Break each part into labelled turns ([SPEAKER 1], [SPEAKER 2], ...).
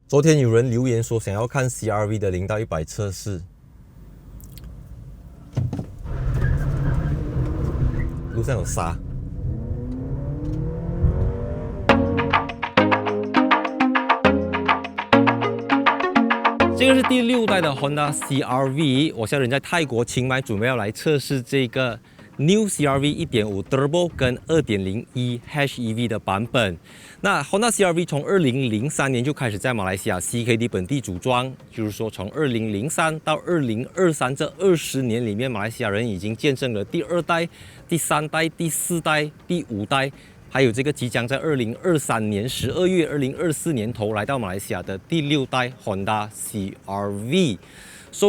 [SPEAKER 1] 昨天有人留言说想要看 CR-V 的0到100测试，路上有沙。这个是第6代的 Honda CR-V， 我现在人在泰国清迈，准备要来测试这个 New CR-V 1.5 Turbo 跟 2.0 eHEV 的版本。那 Honda CR-V 从2003年就开始在马来西亚 CKD 本地组装，就是说从2003到2023这20年里面，马来西亚人已经见证了第2代、第3代、第4代、第5代。还有这个即将在2023年12月、2024年头来到马来西亚的第6代 Honda CR-V。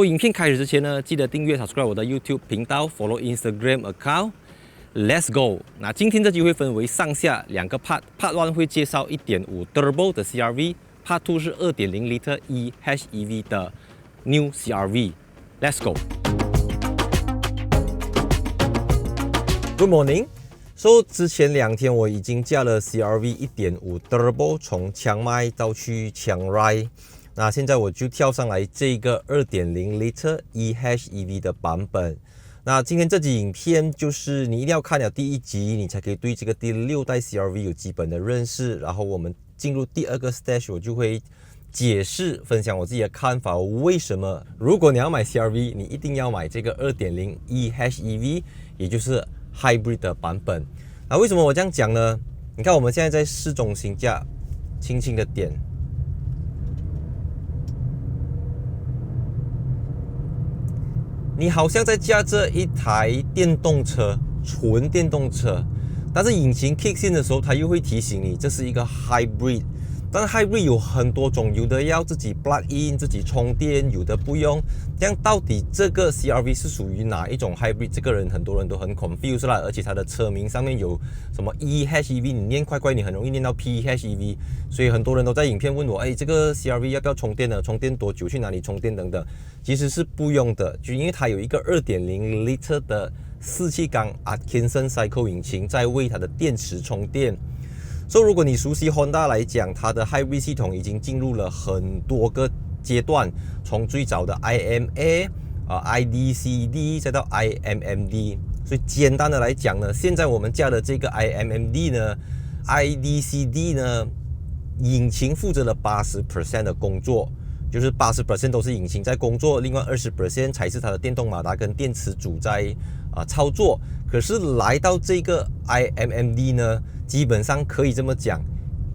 [SPEAKER 1] 影片开始之前呢，记得订阅、subscribe 我的 YouTube 频道 ，follow Instagram account。Let's go！ 那今天这集会分为上下2个 part。Part 1会介绍1.5 Turbo 的 CR-V，Part 2是2.0 Liter eHEV 的 New CR-V。Let's go！Good morning。之前2天我已经驾了 CR-V 1.5 Turbo 从清迈到去chiang rai，那现在我就跳上来这个2.0 Liter eHEV 的版本。那今天这集影片就是你一定要看了第1集，你才可以对这个第6代 CR-V 有基本的认识。然后我们进入第2个 stage， 我就会解释分享我自己的看法，为什么如果你要买 CR-V， 你一定要买这个2.0 eHEV， 也就是Hybrid 的版本。那为什么我这样讲呢？你看我们现在在市中心驾，轻轻的点，你好像在驾着一台电动车，纯电动车，但是引擎 kick in 的时候，它又会提醒你这是一个 Hybrid。但是 Hybrid 有很多种，有的要自己 plug in 自己充电，有的不用。这样到底这个 CR-V 是属于哪一种 Hybrid？ 这个人很多人都很 confused 啦，而且它的车名上面有什么 eHEV， 你念快快，你很容易念到 PHEV， 所以很多人都在影片问我，这个 CR-V 要不要充电呢？充电多久？去哪里充电等等？其实是不用的，就因为它有一个 2.0 Liter 的4气缸 Atkinson Cycle 引擎在为它的电池充电。如果你熟悉 Honda 来讲，它的 Hybrid 系统已经进入了很多个阶段，从最早的 IMA、IDCD 再到 IMMD。所以简单的来讲呢，现在我们驾的这个 IMMD 呢、IDCD 呢，引擎负责了 80% 的工作，就是 80% 都是引擎在工作，另外 20% 才是它的电动马达跟电池组在操作。可是来到这个 IMMD 呢，基本上可以这么讲，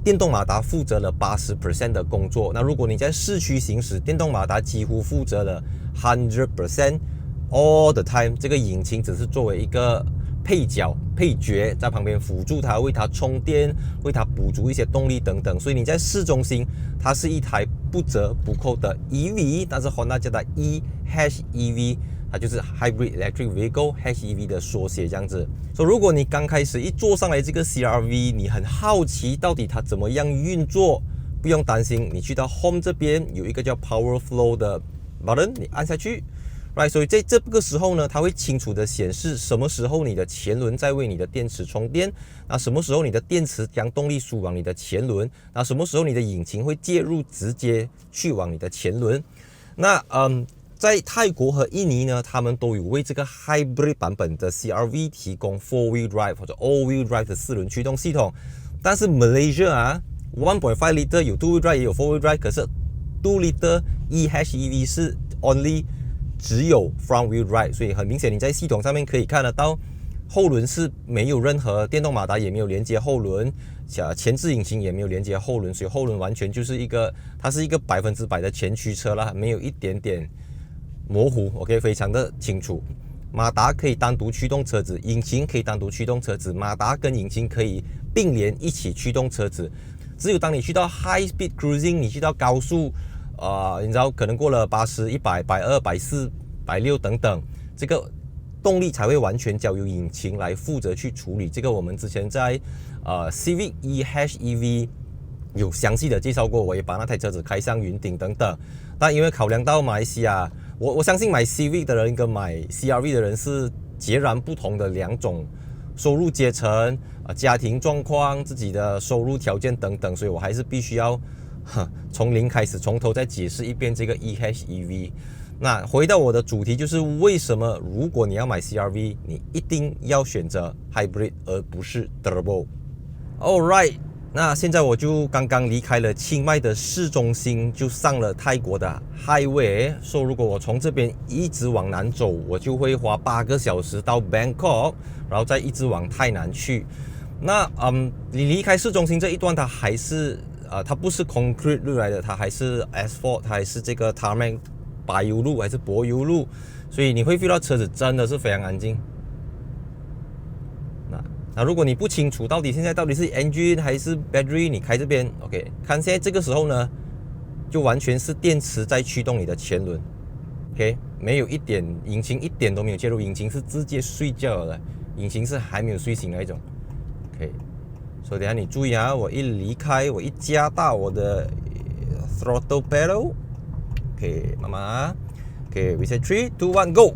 [SPEAKER 1] 电动马达负责了 80% 的工作。那如果你在市区行驶，电动马达几乎负责了 100% all the time， 这个引擎只是作为一个配角在旁边辅助它，为它充电，为它补足一些动力等等。所以你在市中心，它是一台不折不扣的 EV， 但是 Honda 叫它 eHEV， 它就是 Hybrid Electric Vehicle HEV 的缩写这样子。如果你刚开始一坐上来这个 CR-V， 你很好奇到底它怎么样运作，不用担心，你去到 Home 这边有一个叫 Power Flow 的 button， 你按下去。所以在这个时候呢，它会清楚的显示什么时候你的前轮在为你的电池充电，那什么时候你的电池将动力输往你的前轮，那什么时候你的引擎会介入直接去往你的前轮。那在泰国和印尼呢，他们都有为这个 Hybrid 版本的 CR-V 提供 4-wheel drive 或者 all-wheel drive 的4轮驱动系统。但是 Malaysia 1.5 Liter 有 2-wheel drive 也有 4-wheel drive， 可是 2 Liter eHEV 是 only只有 front wheel drive， 所以很明显你在系统上面可以看得到，后轮是没有任何电动马达，也没有连接后轮，前置引擎也没有连接后轮，所以后轮完全就是它是一个100%的前驱车啦，没有一点点模糊 ，OK， 非常的清楚。马达可以单独驱动车子，引擎可以单独驱动车子，马达跟引擎可以并联一起驱动车子。只有当你去到 high speed cruising， 你去到高速。你知道可能过了80、100、120、140、160等等，这个动力才会完全交由引擎来负责去处理。这个我们之前在Civic eHEV 有详细的介绍过，我也把那台车子开上云顶等等。但因为考量到马来西亚，我相信买 Civic 的人跟买 CR-V 的人是截然不同的2种收入阶层、家庭状况、自己的收入条件等等，所以我还是必须要从零开始，从头再解释一遍这个 EHEV。那回到我的主题，就是为什么如果你要买 CR-V， 你一定要选择 Hybrid 而不是 Turbo。Alright， 那现在我就刚刚离开了清迈的市中心，就上了泰国的 Highway。说如果我从这边一直往南走，我就会花8个小时到 Bangkok， 然后再一直往泰南去。那你离开市中心这一段，它还是它不是 concrete 路来的，它还是 asphalt， 它还是这个 tarmac 柏油路还是柏油路，所以你会 feel 到车子真的是非常安静。那如果你不清楚到底现在是 engine 还是 battery， 你开这边 OK， 看现在这个时候呢，就完全是电池在驱动你的前轮 OK， 没有一点引擎一点都没有介入，引擎是直接睡觉的，引擎是还没有睡醒的那种 OK。所以等下你注意啊，我一离开，我一加大我的 throttle pedal OK， 慢慢啊 OK， reset 3 2 1 go。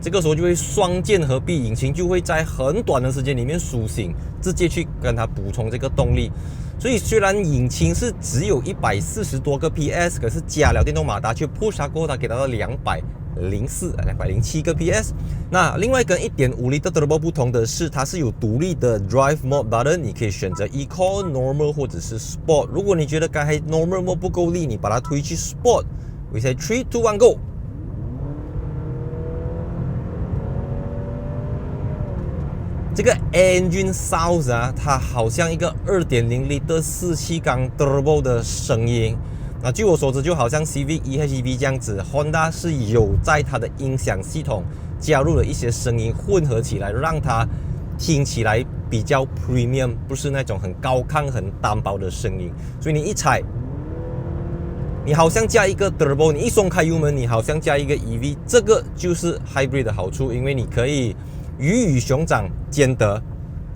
[SPEAKER 1] 这个时候就会双键合璧，引擎就会在很短的时间里面苏醒，直接去跟它补充这个动力。所以虽然引擎是只有140多个 PS， 可是加了电动马达去 push 它过后，它给它到207个 PS。那另外跟 1.5 L Turbo 不同的是，它是有独立的 Drive Mode Button， 你可以选择 Eco、Normal 或者是 Sport。如果你觉得刚才 Normal Mode 不够力，你把它推去 Sport。We say 3 2 1 go。这个 engine sound 啊，它好像一个 2.0 L 四气缸 turbo 的声音。那据我所知，就好像 Civic EHEV 这样子 ，Honda 是有在它的音响系统加入了一些声音混合起来，让它听起来比较 premium， 不是那种很高亢、很单薄的声音。所以你一踩，你好像加一个 turbo， 你一松开油门，你好像加一个 EV。这个就是 hybrid 的好处，因为你可以鱼与熊掌兼得，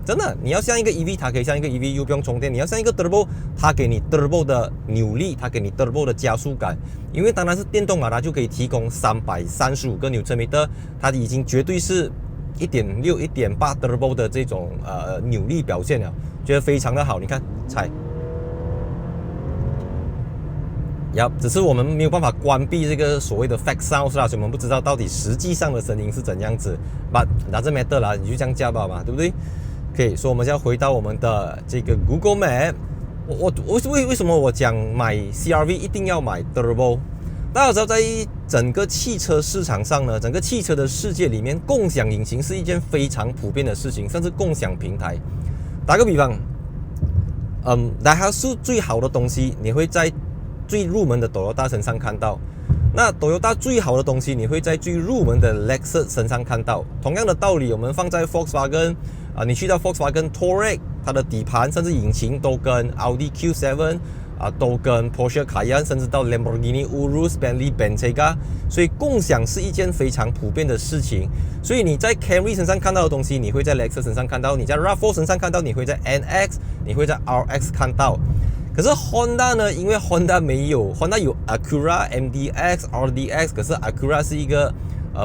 [SPEAKER 1] 真的，你要像一个 EV， 它可以像一个 EV， 又不用充电；你要像一个 Turbo， 它给你 Turbo 的扭力，它给你 Turbo 的加速感。因为当然是电动马达就可以提供335个Nm，它已经绝对是 1.6、1.8 Turbo 的这种扭力表现了，觉得非常的好。你看，踩。只是我们没有办法关闭这个所谓的 fake sound 啦，所以我们不知道到底实际上的声音是怎样子。But doesn't matter 啦，你就这样加吧嘛，对不对？可以，所以我们现在回到我们的这个 Google Map。为什么我讲买 CR-V 一定要买 Turbo？ 大家知道，在整个汽车市场上呢，整个汽车的世界里面，共享引擎是一件非常普遍的事情，甚至共享平台。打个比方，Daihatsu 最好的东西，你会在最入门的 Toyota 身上看到，那 Toyota 最好的东西你会在最入门的 Lexus 身上看到。同样的道理，我们放在 Volkswagen 你去到 Volkswagen Touareg， 它的底盘甚至引擎都跟 Audi Q7 都跟 Porsche Cayenne， 甚至到 Lamborghini Urus、Bentley Bentayga， 所以共享是一件非常普遍的事情。所以你在 Camry 身上看到的东西，你会在 Lexus 身上看到；你在 RAV4 身上看到，你会在 NX， 你会在 RX 看到。可是 Honda 呢？因为 Honda 有 Acura、MDX、RDX， 可是 Acura 是一个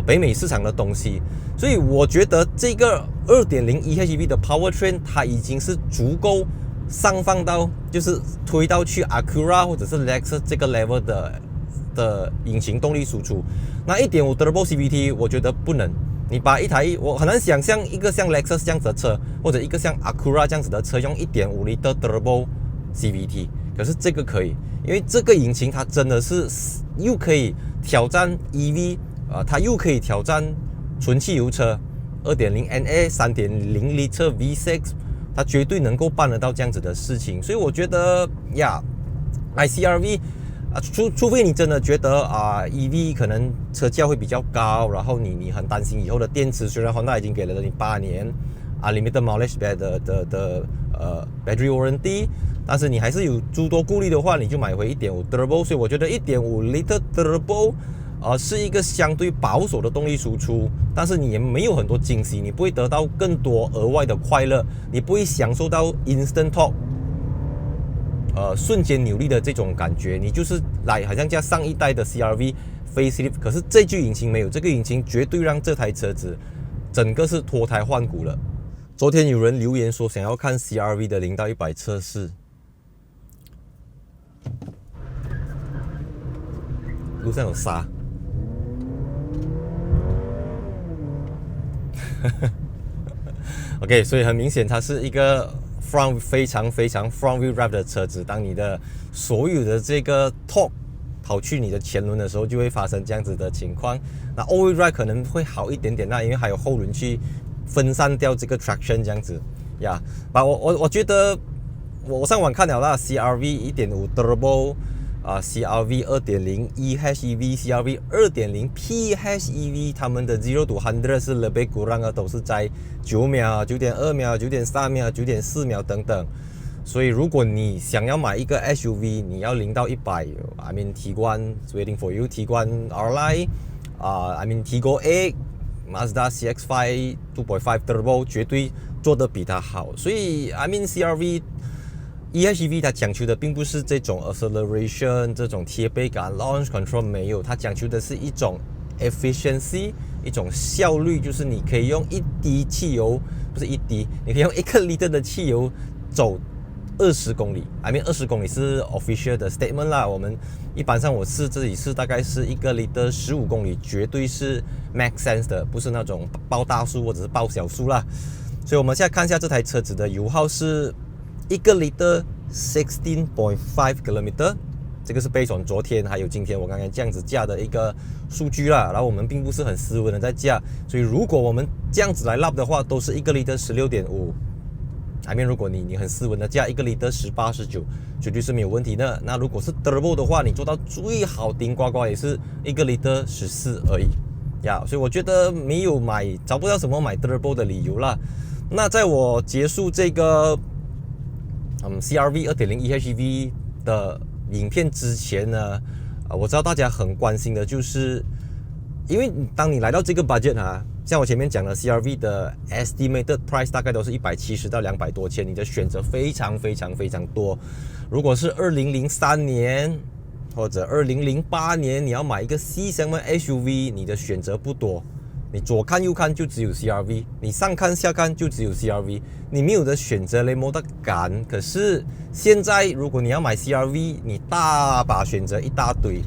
[SPEAKER 1] 北美市场的东西，所以我觉得这个 2.0 EHEV 的 Powertrain 它已经是足够上放到，就是推到去 Acura 或者是 Lexus 这个 level 的引擎动力输出。那 1.5 Turbo CVT 我觉得不能。你把一台，我很难想象一个像 Lexus 这样子的车，或者一个像 Acura 这样子的车用 1.5 L Turbo CVT， 可是这个可以，因为这个引擎它真的是又可以挑战 EV，它又可以挑战纯汽油车 2.0 NA 3.0 L V6， 它绝对能够办得到这样子的事情。所以我觉得买 CR-V 除非你真的觉得EV 可能车价会比较高，然后你很担心以后的电池，虽然 Honda 已经给了你8年Limited Mileage 的Battery Warranty， 但是你还是有诸多顾虑的话，你就买回 1.5 Turbo。 所以我觉得 1.5 L Turbo是一个相对保守的动力输出，但是你也没有很多惊喜，你不会得到更多额外的快乐，你不会享受到 Instant Torque，瞬间扭力的这种感觉，你就是好像加上一代的 CR-V Facelift， 可是这具引擎没有，这个引擎绝对让这台车子整个是脱胎换骨了。昨天有人留言说想要看 CR-V 的0到100测试，路上有沙。OK， 所以很明显它是一个 非常 front wheel drive 的车子。当你的所有的这个 torque 跑去你的前轮的时候，就会发生这样子的情况。那 all wheel drive 可能会好一点点啦，因为还有后轮去分散掉这个 traction 这样子呀。我觉得我上网看了啦 ，CR-V 1.5 Turbo。CR-V 2.0 eHEV CR-V 2.0 PHEV 他们的0 to 100是 lebih kurang 都是在9秒、9.2秒、9.3秒、9.4秒等等。所以如果你想要买一个 SUV， 你要0到100 I mean Tiguan is waiting for you， Tiguan R-Line I mean Tiggo 8 Mazda CX-5 2.5 Turbo 绝对做得比它好。所以 I mean CR-V eHEV 它讲求的并不是这种 acceleration 这种贴背感 launch control 没有，它讲求的是一种 efficiency 一种效率，就是你可以用一滴汽油，不是一滴，你可以用1个 liter 的汽油走20公里 I mean 20公里是 official 的 statement 啦，我们一般上我试自己试大概是1个 liter 15公里，绝对是 make sense 的，不是那种报大数或者是报小数啦。所以我们现在看一下这台车子的油耗是1个 liter 16.5 km， 这个是based on昨天还有今天我刚刚这样子驾的一个数据啦。然后我们并不是很斯文的在驾，所以如果我们这样子来 lap 的话，都是1个 liter 16.5。I mean 如果你很斯文的驾1个 liter 18、19，绝对是没有问题的。那如果是 turbo 的话，你做到最好顶呱呱也是1个 liter 14而已呀。所以我觉得没有找不到什么买 turbo 的理由啦。那在我结束这个CR-V 2.0 eHEV 的影片之前呢，我知道大家很关心的就是，因为当你来到这个 budget 像我前面讲的 CR-V 的 estimated price 大概都是170到200多千，你的选择非常多。如果是2003年或者2008年，你要买一个 C segment SUV， 你的选择不多。你左看右看就只有 CR-V， 你上看下看就只有 CR-V， 你没有的选择嘞，没得赶。可是现在如果你要买 CR-V， 你大把选择一大堆。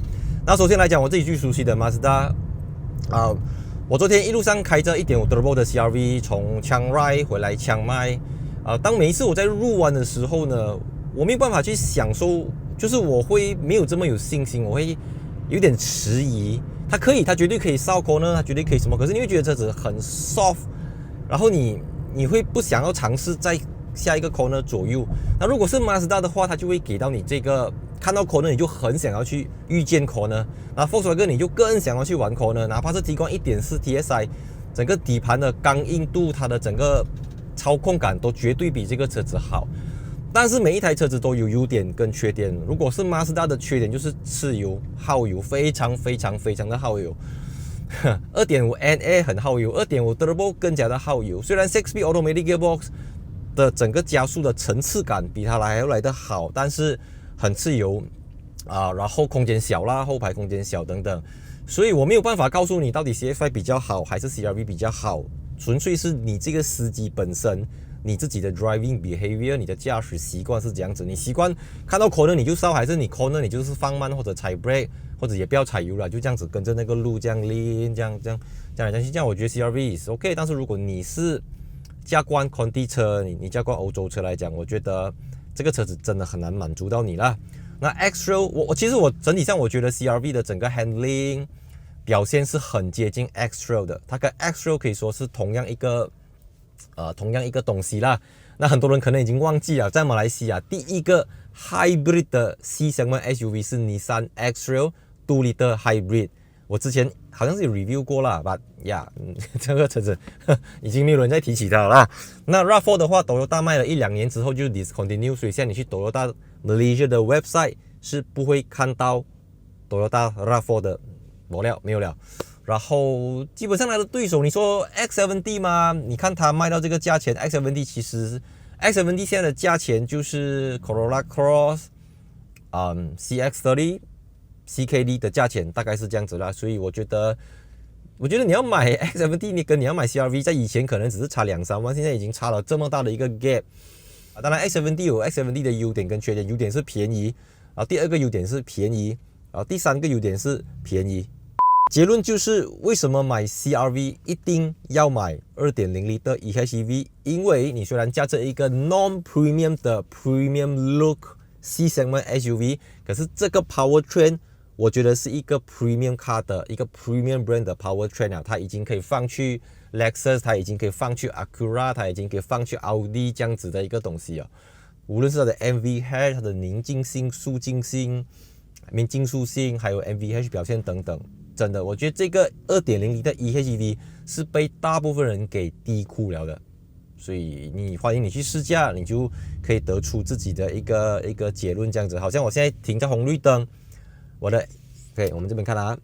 [SPEAKER 1] 那首先来讲，我自己最熟悉的 Mazda，我昨天一路上开着 1.5 Turbo 的 CR-V 从 Chiang Rai 回来 Chiang Mai，当每一次我在入弯的时候呢，我没有办法去享受，就是我会没有这么有信心，我会有点迟疑。它绝对可以扫 corner， 它绝对可以什么，可是你会觉得车子很 soft， 然后你会不想要尝试在下一个 corner 左右。那如果是 Mazda 的话，它就会给到你这个看到 corner 你就很想要去遇见 corner， 那 Volkswagen 你就更想要去玩 corner， 哪怕是Tiguan 1.4 TSI， 整个底盘的刚硬度，它的整个操控感都绝对比这个车子好。但是每一台车子都有优点跟缺点。如果是 Mazda 的缺点就是吃油、耗油，非常的耗油。2.5 NA 很耗油， 2.5 Turbo 更加的耗油。虽然 6-speed automatic gearbox 的整个加速的层次感比它还要来得好，但是很吃油然后空间小啦，后排空间小等等。所以我没有办法告诉你到底 CX-5 比较好还是 CR-V 比较好，纯粹是你这个司机本身你自己的 driving behavior， 你的驾驶习惯是这样子。你习惯看到 corner 你就烧，还是你 corner 你就是放慢或者踩 brake， 或者也不要踩油了，就这样子跟着那个路这样lean，这样来讲去，这样我觉得 CR-V 是 OK。但是如果你是驾惯 Conti 车，你驾惯欧洲车来讲，我觉得这个车子真的很难满足到你啦。那 X-Trail 其实我整体上我觉得 CR-V 的整个 handling 表现是很接近 X-Trail 的，它跟 X-Trail 可以说是同样一个东西啦。那很多人可能已经忘记了，在马来西亚第一个 hybrid 的 C segment SUV 是 Nissan X-Trail 2 liter hybrid。我之前好像是有 review 过啦，这个车子已经没有人再提起它了啦。那 RAV4 的话 Toyota 卖了1-2年之后就 discontinue， 所以现在你去 Toyota Malaysia 的 website 是不会看到 Toyota RAV4 的，没有了。然后基本上它的对手，你说 X70 吗？你看它卖到这个价钱， X70 其实 X70 现在的价钱就是 Corolla Cross、CX30、CKD 的价钱大概是这样子啦。所以我觉得我觉得你要买 XFD， 你跟你要买 CR-V， 在以前可能只是差2-3万，现在已经差了这么大的一个 gap。当然 XFD 有 XFD 的优点跟缺点，优点是便宜，第二个优点是便宜，第三个优点是便宜。结论就是为什么买 CR-V 一定要买 2.0L eHev， 因为你虽然驾着一个 non-premium 的 premium look C segment SUV， 可是这个 powertrain 我觉得是一个 premium car 的一个 premium brand 的 powertrain 啊，它已经可以放去 Lexus， 它已经可以放去 Acura， 它已经可以放去 Audi 这样子的一个东西啊。无论是它的 NVH， 它的宁静性、肃静性、竞速性，还有 NVH 表现等等，真的，我觉得这个 2.0L 的 eHev 是被大部分人给低估了的。所以欢迎你去试驾，你就可以得出自己的一个结论，这样子。好像我现在停在红绿灯，我的 OK， 我们这边看啊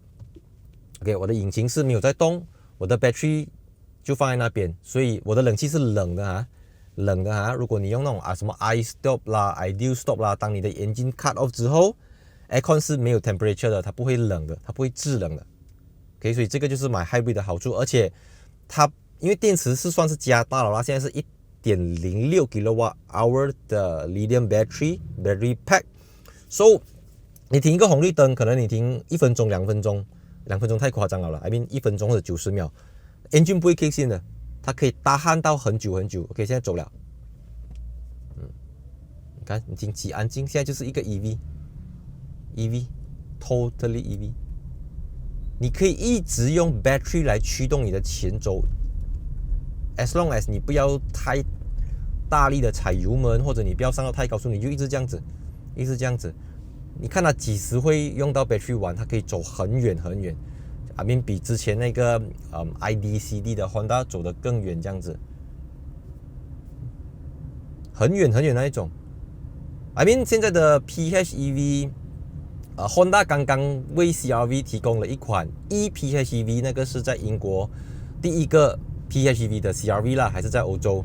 [SPEAKER 1] ，OK， 我的引擎是没有在动，我的 battery 就放在那边，所以我的冷气是冷的啊，冷的啊。如果你用那种什么 iStop 啦、Ideal Stop 啦，当你的engine cut off 之后 ，aircon 是没有 temperature 的，它不会冷的，它不会制冷的。OK， 所以这个就是买 hybrid 的好处，而且它因为电池是算是加大了啦，现在是 1.06 kWh 的 lithium battery pack。So 你停一个红绿灯，可能你停1分钟、2分钟，2分钟太夸张了 ，I mean 1分钟或者90秒 ，engine 不会 kick in 的，它可以大焊到很久很久。OK， 现在走了，你看已经极安静，现在就是一个 EV，totally EV。你可以一直用 battery 来驱动你的前轴 ，as long as 你不要太大力的踩油门，或者你不要上到太高速，你就一直这样子，一直这样子。你看它几时会用到 battery 完，它可以走很远很远，I mean 比之前那个IDCD 的 Honda 走得更远，这样子，很远很远那一种。I mean 现在的 PHEV。Honda 刚刚为 CR-V 提供了一款 ePHEV， 那个是在英国第一个 PHEV 的 CR-V 啦，还是在欧洲。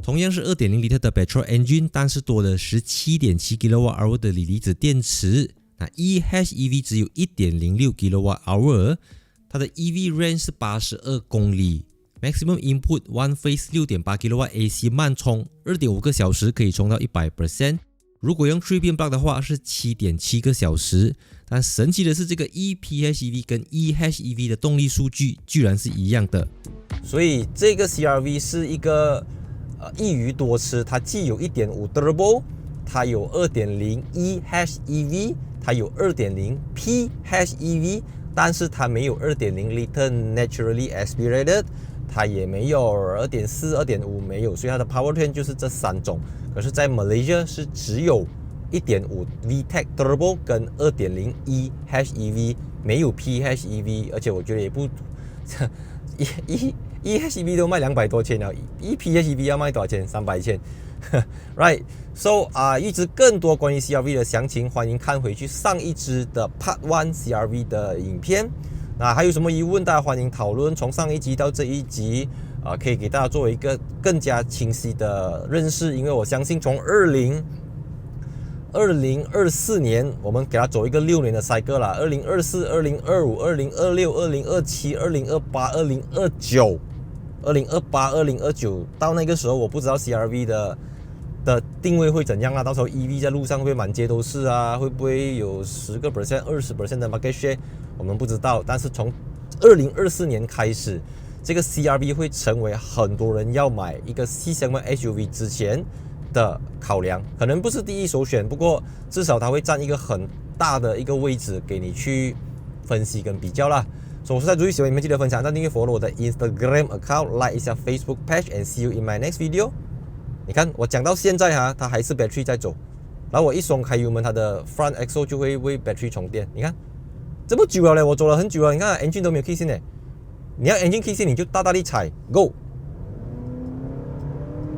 [SPEAKER 1] 同样是 2.0L 的 petrol engine， 但是多了 17.7 kWh 的锂离子电池。那 eHev 只有 1.06 kWh， 它的 EV range 是82公里 ，maximum input one phase 6.8 kW AC 慢充，2.5个小时可以充到 100%。如果用 3-pin plug 的话是 7.7 个小时，但神奇的是这个 ePHEV 跟 eHev 的动力数据居然是一样的，所以这个 CR-V 是一个一鱼多吃，它既有 1.5 turbo， 它有 2.0 eHev， 它有 2.0 PHEV， 但是它没有 2.0L naturally aspirated， 它也没有 2.4、2.5 没有，所以它的 powertrain 就是这3种。可是，在 Malaysia 是只有 1.5 VTEC Turbo 跟 2.0 eHev， 没有 PHEV， 而且我觉得也不eHev 都卖200多千了，ePHEV 要卖多少钱？300千，right？ So 预知更多关于 CR-V 的详情，欢迎看回去上一支的 Part 1 CR-V 的影片。那还有什么疑问，大家欢迎讨论。从上一集到这一集。可以给大家做一个更加清晰的认识，因为我相信从2024年，我们给它走一个6年的 cycle 啦，2024、2025、2026、2027、2028、2029、2029，到那个时候我不知道 CR-V 的定位会怎样啦。到时候 EV 在路上会不会满街都是啊？会不会有10%、20% 的 market share？ 我们不知道。但是从2024年开始，这个 CR-V 会成为很多人要买一个 C segment SUV 之前的考量，可能不是第一首选，不过至少它会占一个很大的一个位置给你去分析跟比较啦。所以我是在如果喜欢你们记得分享，订阅 follow 我的 Instagram account，like 一下 Facebook page，and see you in my next video。你看我讲到现在它还是 battery 在走，然后我一松开油门，它的 front axle 就会为 battery 充电。你看这么久了嘞，我走了很久了，你看 engine 都没有 kick in 嘞。你要 engine kick in， 你就大大力踩 go，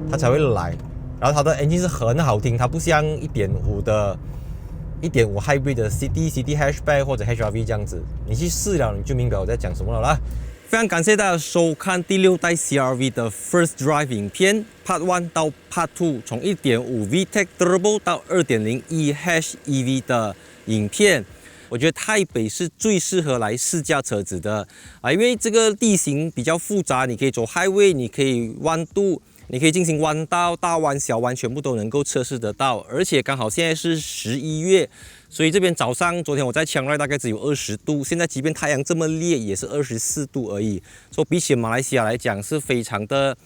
[SPEAKER 1] 它才会来。然后它的 engine 是很好听，它不像 1.5 hybrid 的 city hatchback 或者 HR-V 这样子。你去试了，你就明白我在讲什么了啦。非常感谢大家收看第6代 CR-V 的 First Drive 影片 Part 1到 Part 2， 从 1.5 VTEC Turbo 到 2.0 eHev 的影片。我觉得台北是最适合来试驾车子的啊，因为这个地形比较复杂，你可以走 highway， 你可以弯度，你可以进行弯道、大弯、小弯，全部都能够测试得到。而且刚好现在是11月，所以这边早上昨天我在枪瑞大概只有20度，现在即便太阳这么烈，也是24度而已。所以比起马来西亚来讲，是非常的。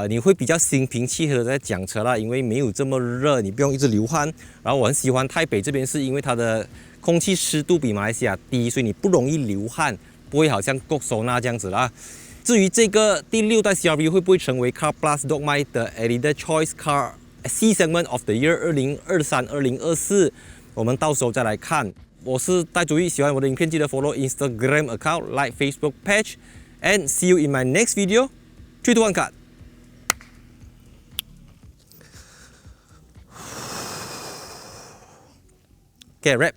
[SPEAKER 1] 你会比较心平气和的在讲车啦，因为没有这么热，你不用一直流汗。然后我很喜欢台北这边，是因为它的空气湿度比马来西亚低，所以你不容易流汗，不会好像国手那这样子啦。至于这个第6代 CR-V 会不会成为 Car Plus Dog.My 的 Editor Choice Car C Segment of the Year 2023-2024，我们到时候再来看。我是戴主义，喜欢我的影片记得 follow Instagram account, like Facebook page, and see you in my next video. 3, 2, 1 cut. Okay, wrap.